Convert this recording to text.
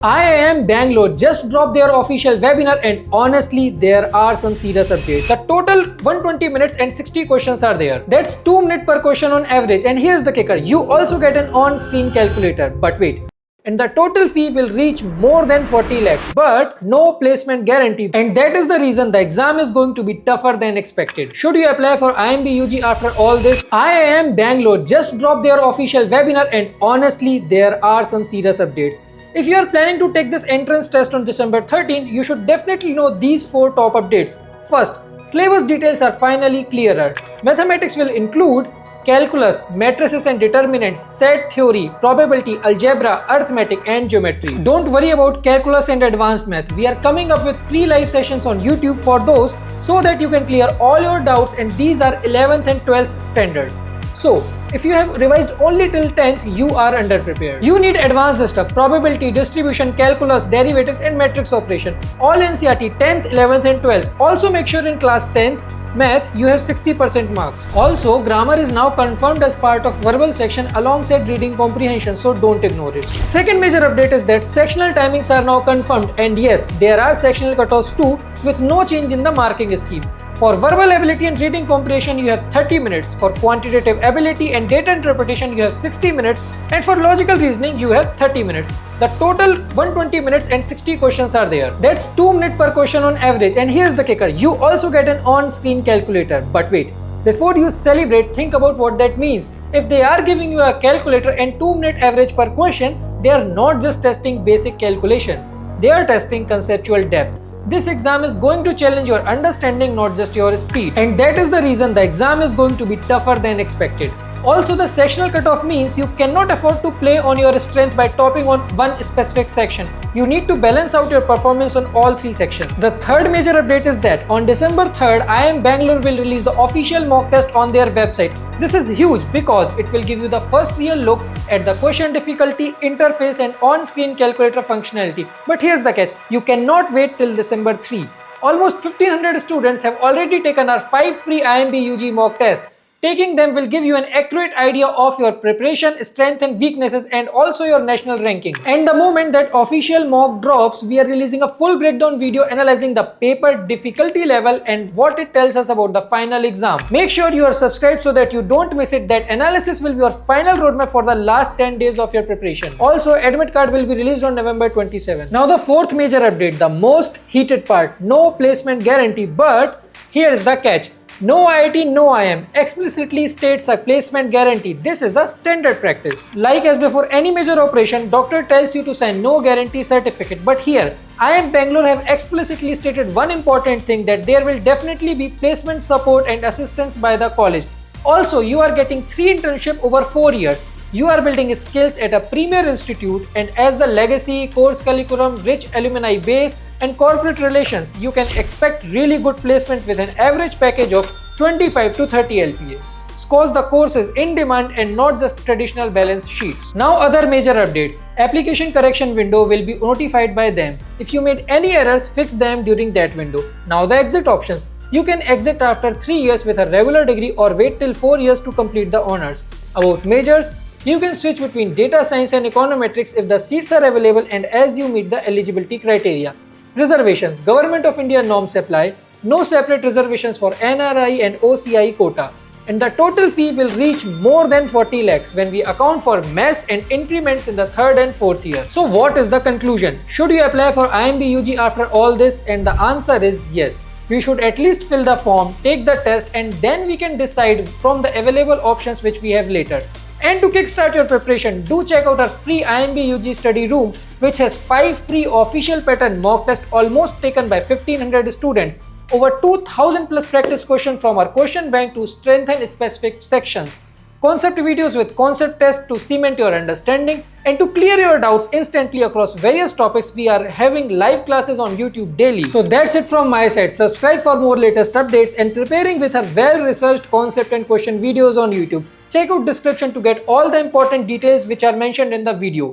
IIM Bangalore just dropped their official webinar and honestly there are some serious updates. The total 120 minutes and 60 questions are there. That's 2 minutes per question on average, and here's the kicker, you also get an on-screen calculator. But wait, and the total fee will reach more than 40 lakhs, but no placement guarantee, and that is the reason the exam is going to be tougher than expected. Should you apply for IIM UG after all this? IIM Bangalore just dropped their official webinar and honestly there are some serious updates. If you are planning to take this entrance test on December 13, you should definitely know these 4 top updates. First, syllabus details are finally clearer. Mathematics will include calculus, matrices and determinants, set theory, probability, algebra, arithmetic and geometry. Don't worry about calculus and advanced math. We are coming up with free live sessions on YouTube for those so that you can clear all your doubts, and these are 11th and 12th standard. So, if you have revised only till 10th, you are underprepared. You need advanced stuff, probability, distribution, calculus, derivatives and matrix operation. All NCERT 10th, 11th and 12th. Also make sure in class 10th, math, you have 60% marks. Also, grammar is now confirmed as part of verbal section alongside reading comprehension, so don't ignore it. Second major update is that sectional timings are now confirmed, and yes, there are sectional cutoffs too with no change in the marking scheme. For verbal ability and reading comprehension, you have 30 minutes. For quantitative ability and data interpretation, you have 60 minutes. And for logical reasoning, you have 30 minutes. The total 120 minutes and 60 questions are there. That's 2 minutes per question on average. And here's the kicker, you also get an on-screen calculator. But wait, before you celebrate, think about what that means. If they are giving you a calculator and 2-minute average per question, they are not just testing basic calculation. They are testing conceptual depth. This exam is going to challenge your understanding, not just your speed. And that is the reason the exam is going to be tougher than expected. Also, the sectional cutoff means you cannot afford to play on your strength by topping on one specific section. You need to balance out your performance on all 3 sections. The third major update is that on December 3rd, IIM Bangalore will release the official mock test on their website. This is huge because it will give you the first real look at the question difficulty, interface and on-screen calculator functionality. But here's the catch, you cannot wait till December 3. Almost 1500 students have already taken our 5 free IIMB UG mock tests. Taking them will give you an accurate idea of your preparation, strength and weaknesses, and also your national ranking. And the moment that official mock drops, we are releasing a full breakdown video analyzing the paper difficulty level and what it tells us about the final exam. Make sure you are subscribed so that you don't miss it. That analysis will be your final roadmap for the last 10 days of your preparation. Also, admit card will be released on November 27. Now the fourth major update, the most heated part, no placement guarantee, but here is the catch. No IIT, no IIM explicitly states a placement guarantee. This is a standard practice. Like as before any major operation, doctor tells you to sign no guarantee certificate. But here, IIM Bangalore have explicitly stated one important thing, that there will definitely be placement support and assistance by the college. Also, you are getting 3 internships over 4 years. You are building skills at a premier institute, and as the legacy, course curriculum, rich alumni base and corporate relations, you can expect really good placement with an average package of 25 to 30 LPA. Scores the course is in demand and not just traditional balance sheets. Now other major updates. Application correction window will be notified by them. If you made any errors, fix them during that window. Now the exit options. You can exit after 3 years with a regular degree or wait till 4 years to complete the honors. About majors, you can switch between data science and econometrics if the seats are available and as you meet the eligibility criteria. Reservations. Government of India norms apply. No separate reservations for NRI and OCI quota. And the total fee will reach more than 40 lakhs when we account for mess and increments in the 3rd and 4th year. So what is the conclusion? Should you apply for IIMB UG after all this? And the answer is yes. We should at least fill the form, take the test, and then we can decide from the available options which we have later. And to kickstart your preparation, do check out our free IIMB UG study room, which has 5 free official pattern mock tests almost taken by 1500 students, over 2000 plus practice questions from our question bank to strengthen specific sections, concept videos with concept tests to cement your understanding, and to clear your doubts instantly across various topics. We are having live classes on YouTube daily. So that's it from my side. Subscribe for more latest updates and preparing with our well-researched concept and question videos on YouTube. Check out description to get all the important details which are mentioned in the video.